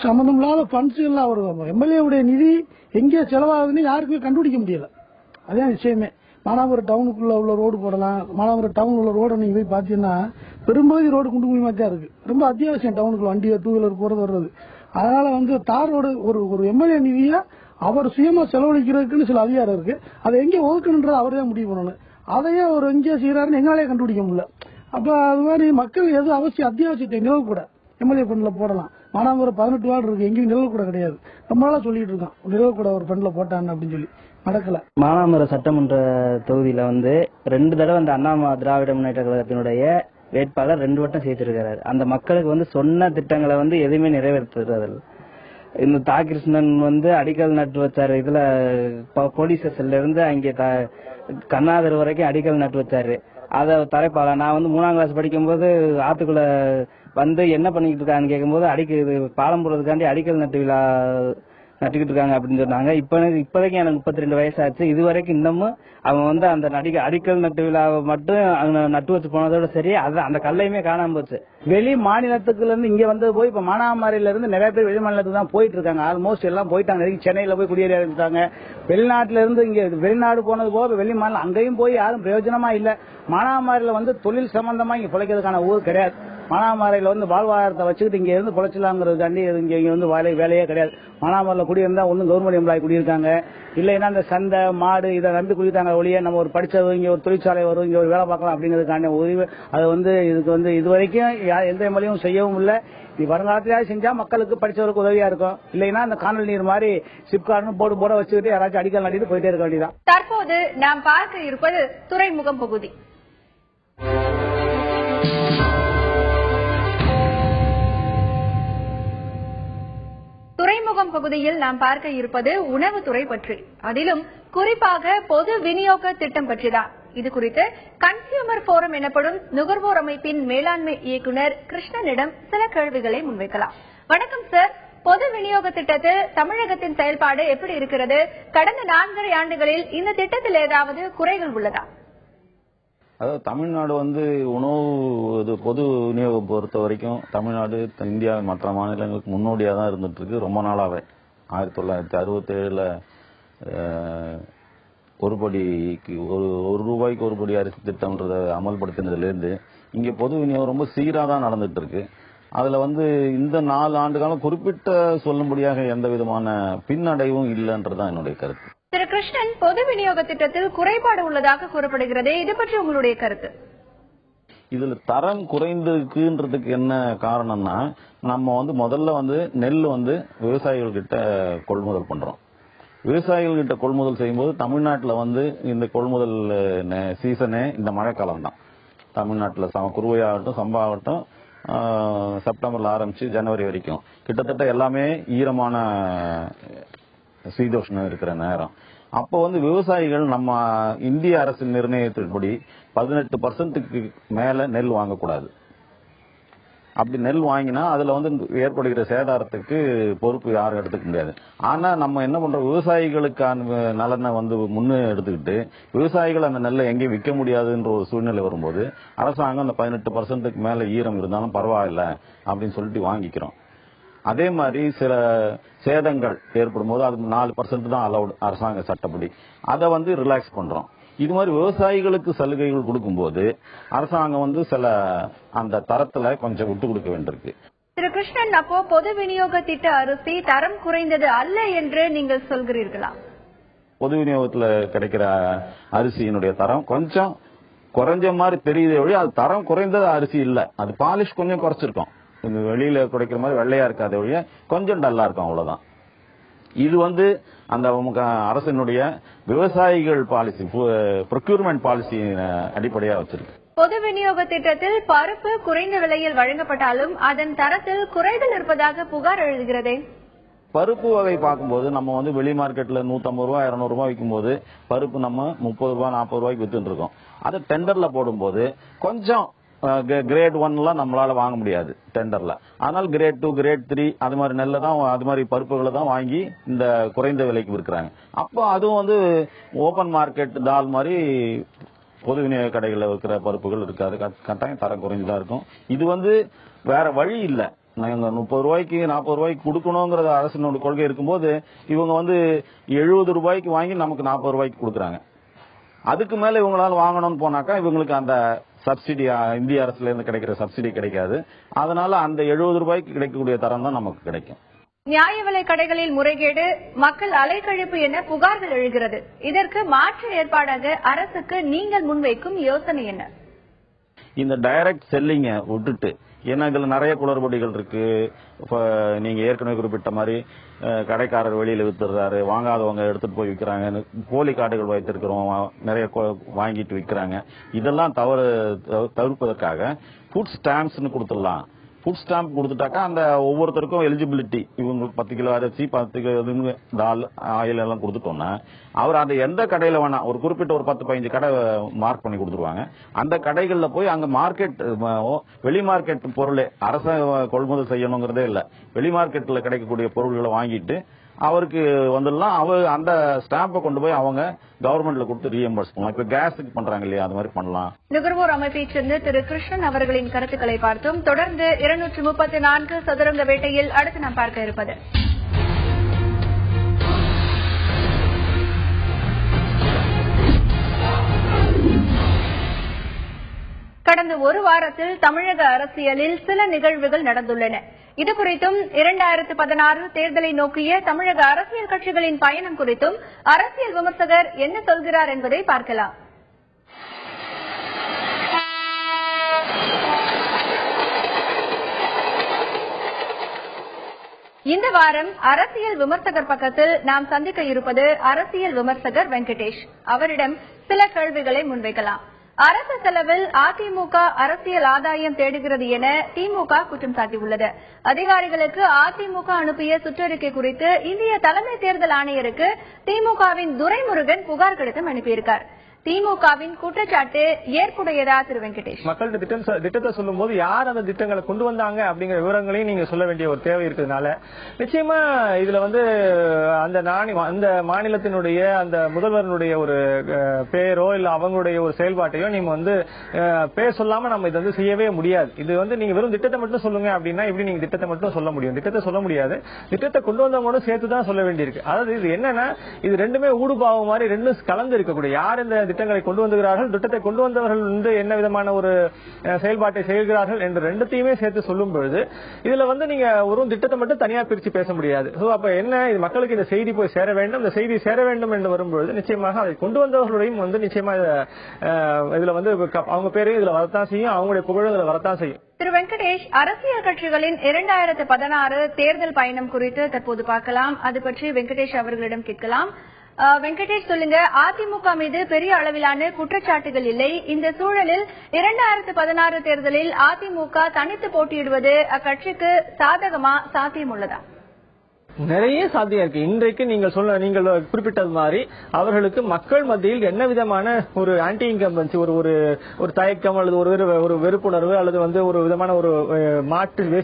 Speaker 13: சம்பந்தம் இல்லாத பண்ட்ஸ் அவர் எம்எல்ஏவுடைய நிதி எங்கே செலவாகுதுன்னு யாருக்குமே கண்டுபிடிக்க முடியல. அதான் விஷயமே. மானாமரம் டவுனுக்குள்ள உள்ள ரோடு போடலாம். மானாமரம் டவுன் உள்ள ரோட நீங்க போய் பாத்தீங்கன்னா பெரும்பகுதி ரோடு குண்டு குழிமா தான் இருக்கு. ரொம்ப அத்தியாவசியம் டவுனுக்குள்ள வண்டி 2 வீலர் போறது வர்றது. அதனால தார் ரோடு ஒரு எம்எல்ஏ நிதியா அவர் சுயமா செலவழிக்கிறதுக்குன்னு சில அதிகாரம் இருக்கு. அதை எங்கே ஒதுக்கணுன்றது அவரே முடிவு பண்ணணும். அதையே அவர் எங்கே செய்யறாருன்னு எங்களாலே கண்டுபிடிக்க முடியல. அப்ப அது மாதிரி மக்கள் எது அவசியம் அத்தியாவசியத்தை நிலவு கூட எம்எல்ஏ ஃபண்ட்ல போடலாம். மானாமரம் 18 வார்டு இருக்கு, எங்கேயும் நிலவு கூட கிடையாது. நம்மளால சொல்லிட்டு இருக்கோம் நிலவு கூட ஒரு ஃபண்ட்ல போட்டான்னு அப்படின்னு சொல்லி நடக்கல.
Speaker 14: மானாமரம் சட்டமன்ற தொகுதியில 2 தடவை அந்த அண்ணா திராவிட முன்னேற்ற கழகத்தினுடைய வேட்பாளர் 2 வட்டம் செய்திருக்கிறார். அந்த மக்களுக்கு சொன்ன திட்டங்களை எதுவுமே நிறைவேற்றுறது. இந்த தாகிருஷ்ணன் அடிக்கல் நட்டு வச்சாரு. இதுல போலீஸ் ஸ்டேஷன்ல இருந்து அங்கே கண்ணாதர் வரைக்கும் அடிக்கல் நட்டு வச்சாரு. அத தரைப்பாள நான் 3ஆம் கிளாஸ் படிக்கும் போது ஆத்துக்குள்ள என்ன பண்ணிக்கிட்டு இருக்கான்னு கேட்கும்போது பாலம் போடுறதுக்காண்டி அடிக்கல் நட்டு விழா நட்டுக்கிட்டு இருக்காங்க அப்படின்னு சொன்னாங்க. இப்போதைக்கு எனக்கு 32 வயசாச்சு. இது வரைக்கும் இன்னமும் அவன் அந்த அடிக்கல் நட்டு விழாவை மட்டும் நட்டு வச்சு போனதோட சரி, அந்த கல்லையுமே காணாம போச்சு. வெளி மாநிலத்துக்குள்ள இருந்து இங்க போய் இப்ப மானாமரியில இருந்து நிறைய பேர் வெளி மாநிலத்துக்கு தான் போயிட்டு இருக்காங்க. ஆல்மோஸ்ட் எல்லாம் போயிட்டாங்க. சென்னையில போய் குடியேறி இருக்காங்க. வெளிநாட்டுல இருந்து இங்க வெளிநாடு போனது போக வெளி மாநிலம் அங்கேயும் போய் யாரும் பிரயோஜனமா இல்ல. மானாமரியில தொழில் சம்பந்தமா இங்க பிழைக்கிறதுக்கான ஊர் கிடையாது. மானாமரையில வாழ்வாதாரத்தை வச்சுக்கிட்டு இங்க இருந்து பொழைச்சலாங்கிறதுக்காண்டி இங்க வேலையே கிடையாது. மானாமரில் குடியிருந்தா ஒன்னும் கவர்மெண்ட் எம்ப்ளாய் குடியிருக்காங்க, இல்லைன்னா அந்த சந்தை மாடு இதை நம்பி குடியிருக்காங்க ஒழிய நம்ம ஒரு படிச்சவங்க இங்க ஒரு தொழிற்சாலை வரும், இங்க ஒரு வேலை பார்க்கலாம் அப்படிங்கிறதுக்கான உதவி அது இதுக்கு இது வரைக்கும் எந்த எம்எல்ஏவும் செய்யவும் இல்லை. நீ வருங்காலத்திலேயே செஞ்சா மக்களுக்கு படிச்சவருக்கு உதவியா இருக்கும். இல்லைன்னா அந்த காணல் நீர் மாதிரி சிப்கார்னு போட வச்சுக்கிட்டு யாராச்சும் அடிக்கல் நட்டிட்டு போயிட்டே இருக்க வேண்டியதான்.
Speaker 1: தற்போது நாம் பார்க்க இருப்பது துறைமுகம் பகுதி. துறைமுகம் பகுதியில் நாம் பார்க்க இருப்பது உணவுத்துறை பற்றி, அதிலும் குறிப்பாக பொது விநியோக திட்டம் பற்றிதான். இது குறித்து கன்சியூமர் போரம் எனப்படும் நுகர்வோர் அமைப்பின் மேலாண்மை இயக்குநர் கிருஷ்ணனிடம் சில கேள்விகளை முன்வைக்கலாம். வணக்கம் சார். பொது விநியோக திட்டத்தில் தமிழகத்தின் செயல்பாடு எப்படி இருக்கிறது? கடந்த 4.5 ஆண்டுகளில் இந்த திட்டத்தில் ஏதாவது குறைகள் உள்ளதா?
Speaker 3: அதாவது தமிழ்நாடு உணவு பொது விநியோகம் பொறுத்த வரைக்கும் தமிழ்நாடு இந்தியாவின் மற்ற மாநிலங்களுக்கு முன்னோடியாக தான் இருந்துட்டு இருக்கு ரொம்ப நாளாவே. 1967 ஒரு படிக்கு ஒரு ரூபாய்க்கு ஒரு படி அரிசி திட்டம்ன்றதை அமல்படுத்தினதுலேருந்து இங்கே பொது விநியோகம் ரொம்ப சீராக தான் நடந்துட்டு இருக்கு. அதுல இந்த 4 ஆண்டு காலம் குறிப்பிட்ட சொல்லும்படியாக எந்த விதமான பின்னடைவும் இல்லைன்றதான் என்னுடைய கருத்து.
Speaker 1: திரு கிருஷ்ணன், பொது விநியோக திட்டத்தில் குறைபாடு உள்ளதாக கூறப்படுகிறது. இது பற்றி உங்களுடைய கருத்து?
Speaker 3: இதுல தரம் குறைந்திருக்குன்றதுக்கு என்ன காரணம்னா, நம்ம முதல்ல நெல் விவசாயிகள் கிட்ட கொள்முதல் பண்றோம். விவசாயிகள் கிட்ட கொள்முதல் செய்யும்போது தமிழ்நாட்டில் இந்த கொள்முதல் சீசனே இந்த மழைக்காலம் தான். தமிழ்நாட்டில் குறுவையாகட்டும் சம்பாகட்டும் செப்டம்பர்ல ஆரம்பிச்சு ஜனவரி வரைக்கும் கிட்டத்தட்ட எல்லாமே ஈரமான சீதோஷ்ணம் இருக்கிற நேரம். அப்போ விவசாயிகள் நம்ம இந்திய அரசு நிர்ணயத்தின்படி 18% மேல நெல் வாங்கக்கூடாது. அப்படி நெல் வாங்கினா அதுல ஏற்படுகிற சேதாரத்துக்கு பொறுப்பு யாரும் எடுத்துக்க முடியாது. ஆனா நம்ம என்ன பண்றோம், விவசாயிகளுக்கான நலனை முன்னே எடுத்துக்கிட்டு விவசாயிகள் அந்த நெல்லை எங்கேயும் விற்க முடியாதுன்ற ஒரு சூழ்நிலை வரும்போது அரசாங்கம் அந்த 18% மேல ஈரம் இருந்தாலும் பரவாயில்ல அப்படின்னு சொல்லிட்டு வாங்கிக்கிறோம். அதே மாதிரி சில சேதங்கள் ஏற்படும் போது அது 4% தான் அலௌட் அரசாங்க சட்டப்படி, அதை ரிலாக்ஸ் பண்றோம். இது மாதிரி விவசாயிகளுக்கு சலுகைகள் கொடுக்கும்போது அரசாங்கம் சில அந்த தரத்துல கொஞ்சம் விட்டு கொடுக்க வேண்டியிருக்கு.
Speaker 1: திரு கிருஷ்ணன், அப்போ பொது விநியோக திட்ட அரிசி தரம் குறைந்தது அல்ல என்று நீங்கள் சொல்கிறீர்களா?
Speaker 3: பொது விநியோகத்துல கிடைக்கிற அரிசியினுடைய தரம் கொஞ்சம் குறைஞ்ச மாதிரி தெரியுதே ஒழிய அது தரம் குறைந்தது அரிசி இல்ல. அது பாலிஷ் கொஞ்சம் குறைச்சிருக்கோம்.
Speaker 15: வெளியில குறைக்கிற மாதிரி வெள்ளையா இருக்காத ஒழிய கொஞ்சம் டல்லா இருக்கும், அவ்வளவுதான். இது அந்த அரசினுடைய விவசாயிகள் பாலிசி, ப்ரொக்யூர்மெண்ட் பாலிசி அடிப்படையா வச்சிருக்கு.
Speaker 1: பொது விநியோக திட்டத்தில் பருப்பு குறைந்த விலையில் வழங்கப்பட்டாலும் அதன் தரத்தில் குறைதல் இருப்பதாக புகார் எழுதுகிறதே.
Speaker 15: பருப்பு வகை பார்க்கும்போது நம்ம வெளி மார்க்கெட்ல 150 ரூபாய் 200 ரூபாய் விற்கும் போது பருப்பு நம்ம 30 ரூபாய் 40 ரூபாய்க்கு வித்துட்டு இருக்கோம். அதை டெண்டர்ல போடும்போது கொஞ்சம் கிரேட் 1 நம்மளால வாங்க முடியாது டெண்டர்ல. ஆனால் கிரேட் 2 கிரேட் 3 அது மாதிரி நெல்லை தான், அது மாதிரி பருப்புகளை தான் வாங்கி இந்த குறைந்த விலைக்கு விற்கிறாங்க. அப்போ அதுவும் ஓபன் மார்க்கெட் தால் மாதிரி பொது விநியோக கடைகளில் இருக்கிற பருப்புகள் இருக்காது, கட்டாயம் தரம் குறைஞ்சுதான் இருக்கும். இது வேற வழி இல்லை. நாங்க 30 ரூபாய்க்கு 40 ரூபாய்க்கு கொடுக்கணுங்கிறது அரசினோட கொள்கை இருக்கும்போது இவங்க 70 ரூபாய்க்கு வாங்கி நமக்கு 40 ரூபாய்க்கு கொடுக்குறாங்க. அதுக்கு மேல இவங்களால வாங்கணும்னு போனாக்கா இவங்களுக்கு அந்த சப்சிடி இந்திய அரசுல இருந்து கிடைக்கிற சப்சிடி கிடைக்காது. அதனால அந்த 70 ரூபாய்க்கு கிடைக்கக்கூடிய தரம் தான் நமக்கு கிடைக்கும்.
Speaker 1: நியாய விலை கடைகளில் முறைகேடு, மக்கள் அலைக்கழிப்பு என புகார்கள் எழுகிறது. இதற்கு மாற்று ஏற்பாடாக அரசுக்கு நீங்கள் முன்வைக்கும் யோசனை என்ன?
Speaker 15: இந்த டைரக்ட் செல்லிங்க விட்டுட்டு, ஏன்னா இதுல நிறைய குளறுபடிகள் இருக்கு. நீங்க ஏற்கனவே குறிப்பிட்ட மாதிரி கடைக்காரர் வெளியில வித்துறாரு, வாங்காதவங்க எடுத்துட்டு போய் விற்கிறாங்க, போலி கார்டுகள் வைத்திருக்கிறோம் நிறைய வாங்கிட்டு விற்கிறாங்க. இதெல்லாம் தவிர்ப்பதற்காக ஃபுட் ஸ்டாம்ப்ஸ் கொடுத்துடலாம். ஃபுட் ஸ்டாம்ப் கொடுத்துட்டாக்கா அந்த ஒவ்வொருத்தருக்கும் எலிஜிபிலிட்டி, இவங்களுக்கு 10 கிலோ அரிசி 10 கிலோ தால் ஆயில் எல்லாம் கொடுத்துட்டோம்னா அவர் அந்த எந்த கடையில வேணா ஒரு குறிப்பிட்ட ஒரு 10-15 கடை மார்க் பண்ணி கொடுத்துருவாங்க. அந்த கடைகள்ல போய் அங்க மார்க்கெட் வெளி மார்க்கெட் பொருளை அரச கொள்முதல் செய்யணுங்கிறதே இல்ல, வெளி மார்க்கெட்ல கிடைக்கக்கூடிய பொருள்களை வாங்கிட்டு அவருக்கு வந்துடலாம். அவர் அந்த ஸ்டாம்பை கொண்டு போய் அவங்க கவர்மெண்ட்ல கொடுத்து ரீஎம்பர்ஸ் பண்ணலாம். இப்ப கேஸுக்கு பண்றாங்க இல்லையா, அது மாதிரி பண்ணலாம்.
Speaker 1: நுகர்வோர் அமைப்பைச் சேர்ந்த திரு கிருஷ்ணன் அவர்களின் கருத்துக்களை பார்த்தோம். தொடர்ந்து 234 சதுரங்க வேட்டையில் அடுத்து நாம் பார்க்க இருப்பது கடந்த ஒரு வாரத்தில் தமிழக அரசியலில் சில நிகழ்வுகள் நடந்துள்ளன. இதுகுறித்தும் 2016 தேர்தலை நோக்கிய தமிழக அரசியல் கட்சிகளின் பயணம் குறித்தும் அரசியல் விமர்சகர் என்ன சொல்கிறார் என்பதை பார்க்கலாம். இந்த வாரம் அரசியல் விமர்சகர் பக்கத்தில் நாம் சந்திக்க இருப்பது அரசியல் விமர்சகர் வெங்கடேஷ். அவரிடம் சில கேள்விகளை முன்வைக்கலாம். அரசு செலவில் அதிமுக அரசியல் ஆதாயம் தேடுகிறது என திமுக குற்றம் சாட்டியுள்ளது. அதிகாரிகளுக்கு அதிமுக அனுப்பிய சுற்றறிக்கை குறித்து இந்திய தலைமை தேர்தல் ஆணையருக்கு திமுகவின் துரைமுருகன் புகார் கடிதம் அனுப்பியிருக்கார். திமுகவின் குற்றச்சாட்டு ஏற்புடையதா திரு வெங்கடேஷ்?
Speaker 7: மக்கள்கிட்ட திட்டத்தை சொல்லும் போது யார் அந்த திட்டங்களை கொண்டு வந்தாங்க அப்படிங்கிற விவரங்களையும் நீங்க சொல்ல வேண்டிய ஒரு தேவை இருக்கிறதுனால நிச்சயமா இதுல அந்த மாநிலத்தினுடைய அந்த முதல்வருடைய ஒரு பேரோ இல்ல அவங்களுடைய ஒரு செயல்பாட்டையோ நீங்க பேர் சொல்லாம நம்ம இதை செய்யவே முடியாது. இது நீங்க வெறும் திட்டத்தை மட்டும் சொல்லுங்க அப்படின்னா எப்படி நீங்க திட்டத்தை மட்டும் சொல்ல முடியும்? திட்டத்தை சொல்ல முடியாது, திட்டத்தை கொண்டு வந்தவங்களோட சேர்த்து தான் சொல்ல வேண்டியிருக்கு. அதாவது இது என்னன்னா, இது ரெண்டுமே ஊடுபாவம் மாதிரி ரெண்டும் கலந்து இருக்கக்கூடிய யார் இந்த திட்டங்களை கொண்டு வந்தார்கள், திட்டத்தை கொண்டு வந்தவர்கள் என்ன விதமான ஒரு செயல்பாட்டை செய்கிறார்கள் என்று ரெண்டுத்தையுமே சேர்த்து சொல்லும் பொழுது இதுல நீங்க ஒரு திட்டத்தை மட்டும் தனியா பிரிச்சு பேச முடியாது. அப்ப என்ன, இது மக்களுக்கு இந்த செய்தி போய் சேர வேண்டும், இந்த செய்தி சேர வேண்டும் என்று வரும்பொழுது நிச்சயமாக அதை கொண்டு வந்தவர்களையும் நிச்சயமா இதுல அவங்க பேரையும் இதுல வரத்தான் செய்யும், அவங்களுடைய புகழும் இதுல வரத்தான் செய்யும்.
Speaker 1: திரு வெங்கடேஷ், அரசியல் கட்சிகளின் 2016 தேர்தல் பயணம் குறித்து தற்போது பார்க்கலாம். அது பற்றி வெங்கடேஷ் அவர்களிடம் கேட்கலாம். வெங்கடேஷ், சொல்லுங்க. அதிமுக மீது பெரிய அளவிலான குற்றச்சாட்டுகள் இல்லை. இந்த சூழலில் 2016 தேர்தலில் அதிமுக தனித்து போட்டியிடுவது அக்கட்சிக்கு சாதகமா, சாத்தியம் உள்ளதா?
Speaker 7: நிறைய சாத்தியம் இருக்கு. இன்றைக்கு நீங்கள் குறிப்பிட்டது மாதிரி அவர்களுக்கு மக்கள் மத்தியில் என்ன விதமான ஒரு ஆன்டி இன்கம்பன்சி, ஒரு தயக்கம் அல்லது ஒரு வெறுப்புணர்வு அல்லது ஒரு விதமான ஒரு மாற்று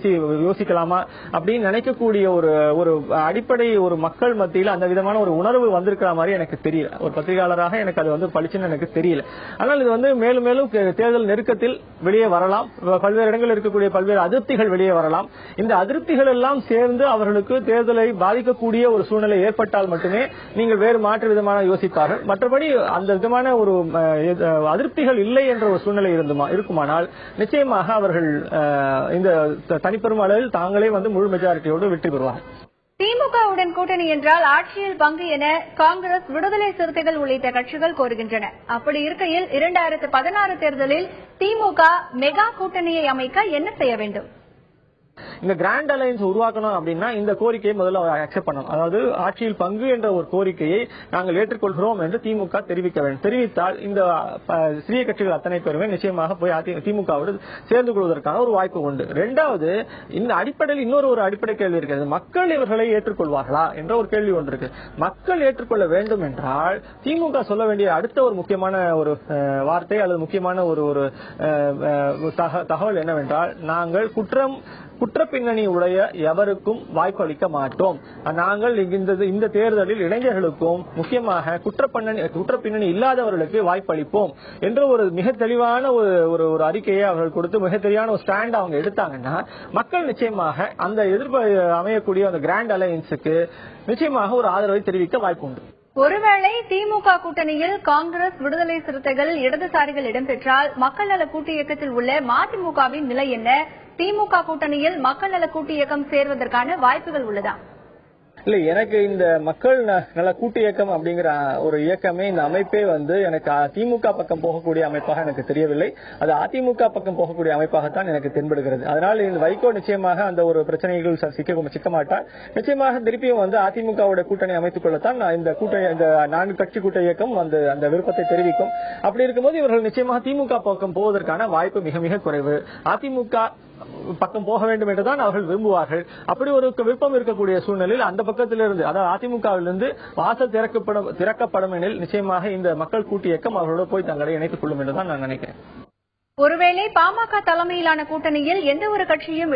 Speaker 7: யோசிக்கலாமா அப்படின்னு நினைக்கக்கூடிய ஒரு அடிப்படை ஒரு மக்கள் மத்தியில் அந்த விதமான ஒரு உணர்வு வந்திருக்கிற மாதிரி எனக்கு தெரியல. ஒரு பத்திரிகையாளராக எனக்கு அது பளிச்சுன்னு எனக்கு தெரியல. ஆனால் இது மேலும் மேலும் தேர்தல் நெருக்கத்தில் வெளியே வரலாம். பல்வேறு இடங்களில் இருக்கக்கூடிய பல்வேறு அதிருப்திகள் வெளியே வரலாம். இந்த அதிருப்திகள் எல்லாம் சேர்ந்து அவர்களுக்கு தேர்தல் பாதிக்கக்கூடிய ஒரு சூழ்நிலை ஏற்பட்டால் மட்டுமே நீங்கள் வேறு மாற்று விதமான யோசிப்பார்கள். மற்றபடி அந்த விதமான ஒரு அதிருப்திகள் இல்லை என்ற ஒரு சூழ்நிலை இருக்குமானால் நிச்சயமாக அவர்கள் இந்த தனிப்பெரும் அளவில் தாங்களே முழு மெஜாரிட்டியோடு வெற்றி பெறுவார்கள்.
Speaker 1: திமுகவுடன் கூட்டணி என்றால் ஆட்சியில் பங்கு என காங்கிரஸ், விடுதலை சிறுத்தைகள் உள்ளிட்ட கட்சிகள் கோருகின்றன. அப்படி இருக்கையில் 2016 தேர்தலில் திமுக மெகா கூட்டணியை அமைக்க என்ன செய்ய வேண்டும்?
Speaker 16: இந்த கிராண்ட் அலையன்ஸ் உருவாக்கணும் அப்படின்னா இந்த கோரிக்கையை முதல்ல அக்செப்ட் பண்ணணும். அதாவது ஆட்சியில் பங்கு என்ற ஒரு கோரிக்கையை நாங்கள் ஏற்றுக்கொள்கிறோம் என்று திமுக தெரிவிக்க வேண்டும். தெரிவித்தால் இந்த சிறிய கட்சிகள் அத்தனை பேருமே நிச்சயமாக போய் திமுகவோடு சேர்ந்து கொள்வதற்கான ஒரு வாய்ப்பு உண்டு. இரண்டாவது, இந்த அடிப்படையில் இன்னொரு அடிப்படை கேள்வி இருக்கிறது. மக்கள் இவர்களை ஏற்றுக்கொள்வார்களா என்ற ஒரு கேள்வி ஒன்று இருக்கு. மக்கள் ஏற்றுக்கொள்ள வேண்டும் என்றால் திமுக சொல்ல வேண்டிய அடுத்த ஒரு முக்கியமான ஒரு வார்த்தை அல்லது முக்கியமான ஒரு தகவல் என்னவென்றால், நாங்கள் குற்ற பின்னணி உடைய எவருக்கும் வாய்ப்பு அளிக்க மாட்டோம். நாங்கள் இந்த தேர்தலில் இளைஞர்களுக்கும் முக்கியமாக குற்ற பின்னணி இல்லாதவர்களுக்கு வாய்ப்பு அளிப்போம் என்ற ஒரு மிக தெளிவான ஒரு அறிக்கையை அவர்கள் கொடுத்து மிக தெளிவான ஒரு ஸ்டாண்ட் அவங்க எடுத்தாங்கன்னா மக்கள் நிச்சயமாக அந்த எதிர்ப்பு அமையக்கூடிய அந்த கிராண்ட் அலையன்ஸுக்கு நிச்சயமாக ஒரு ஆதரவை தெரிவிக்க வாய்ப்பு உண்டு.
Speaker 1: ஒருவேளை திமுக கூட்டணியில் காங்கிரஸ், விடுதலை சிறுத்தைகள், இடதுசாரிகள் இடம்பெற்றால் மக்கள் நல கூட்டு இயக்கத்தில் உள்ள மதிமுகவின் நிலை என்ன? திமுக கூட்டணியில் மக்கள் நல கூட்டு இயக்கம் சேர்வதற்கான வாய்ப்புகள் உள்ளதா?
Speaker 16: இல்ல, எனக்கு இந்த மக்கள் நல கூட்டு இயக்கம் அப்படிங்கிற ஒரு இயக்கமே, இந்த அமைப்பே எனக்கு திமுக பக்கம் போகக்கூடிய அமைப்பாக எனக்கு தெரியவில்லை. அது அதிமுக பக்கம் போகக்கூடிய அமைப்பாகத்தான் எனக்கு தென்படுகிறது. அதனால் இந்த வைகோ நிச்சயமாக அந்த ஒரு பிரச்சனைகள் சிக்க மாட்டார். நிச்சயமாக திருப்பியும் அதிமுகவோட கூட்டணி அமைத்துக் கொள்ளத்தான் இந்த 4 கட்சி கூட்ட இயக்கம் அந்த விருப்பத்தை தெரிவிக்கும். அப்படி இருக்கும்போது இவர்கள் நிச்சயமாக திமுக பக்கம் போவதற்கான வாய்ப்பு மிக மிக குறைவு. அதிமுக பக்கம் போக வேண்டும் என்றுதான் அவர்கள் விரும்புவார்கள். அப்படி ஒரு விருப்பம் இருக்கக்கூடிய சூழ்நிலையில் அந்த பக்கத்திலிருந்து, அதாவது அதிமுகவிலிருந்து வாசல் திறக்கப்படும் எனில் நிச்சயமாக இந்த மக்கள் கூட்டு இயக்கம் அவர்களோடு போய் தங்களை இணைத்துக் கொள்ளும் என்றுதான் நான் நினைக்கிறேன்.
Speaker 1: ஒருவேளை பாமக தலைமையிலான கூட்டணியில் எந்த ஒரு கட்சியும்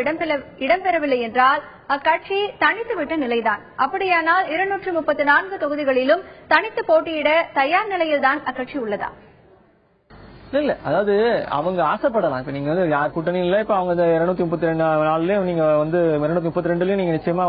Speaker 1: இடம்பெறவில்லை என்றால் அக்கட்சி தனித்துவிட்ட நிலைதான். அப்படியானால் 234 தொகுதிகளிலும் தனித்து போட்டியிட தயார் நிலையில்தான் அக்கட்சி உள்ளதா?
Speaker 16: இல்ல, அதாவது அவங்க ஆசைப்படலாம். இப்ப நீங்க யார் கூட்டணியில இப்ப அவங்க 232 நீங்க 232லயும் நீங்க நிச்சயமா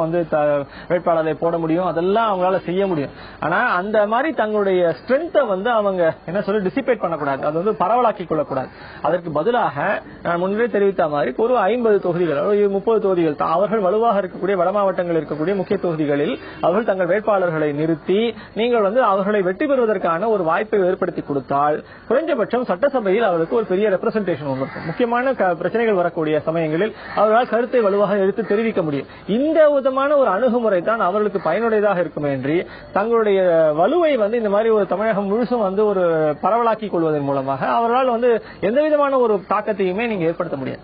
Speaker 16: வேட்பாளரை போட முடியும், அதெல்லாம் அவங்களால செய்ய முடியும். ஆனா அந்த மாதிரி தங்களுடைய ஸ்ட்ரென்த்தை அவங்க என்ன சொல்ல டிசிபேட் பண்ணக்கூடாது, அது பரவலாக்கி கொள்ளக்கூடாது. அதற்கு பதிலாக நான் முன்னே தெரிவித்த மாதிரி ஒரு 50 தொகுதிகள் 30 தொகுதிகள் அவர்கள் வலுவாக இருக்கக்கூடிய வட மாவட்டங்கள் இருக்கக்கூடிய முக்கிய தொகுதிகளில் அவர்கள் தங்கள் வேட்பாளர்களை நிறுத்தி நீங்கள் அவர்களை வெற்றி பெறுவதற்கான ஒரு வாய்ப்பை ஏற்படுத்தி கொடுத்தால் குறைஞ்சபட்சம் சட்டசபையில் அவருக்கு ஒரு பெரிய ரெப்ரசன்டேஷன் இருக்கும். முக்கியமான பிரச்சனைகள் வரக்கூடிய சமயங்களில் அவர்களால் கருத்தை வலுவாக எடுத்து தெரிவிக்க முடியும். இந்த விதமான ஒரு அணுகுமுறை தான் அவர்களுக்கு பயனுடையதாக இருக்கும் என்று தங்களுடைய வலுவை இந்த மாதிரி ஒரு தமிழகம் முழுசும் ஒரு பரவலாக்கிக் கொள்வதன் மூலமாக அவர்களால் எந்த விதமான ஒரு தாக்கத்தையுமே நீங்க ஏற்படுத்த முடியாது.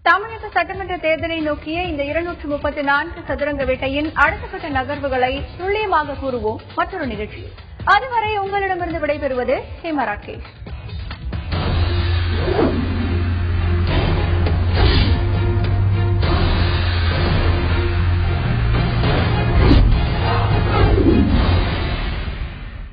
Speaker 1: தமிழக சட்டமன்ற தேர்தலை நோக்கிய இந்த 234 சதுரங்க வேட்டையின் அடுத்த கட்ட நகர்வுகளை துல்லியமாக கூறுவோம் மற்றொரு நிகழ்ச்சி. அதுவரை உங்களிடமிருந்து விடைபெறுவது ஹேமா ராகேஷ்.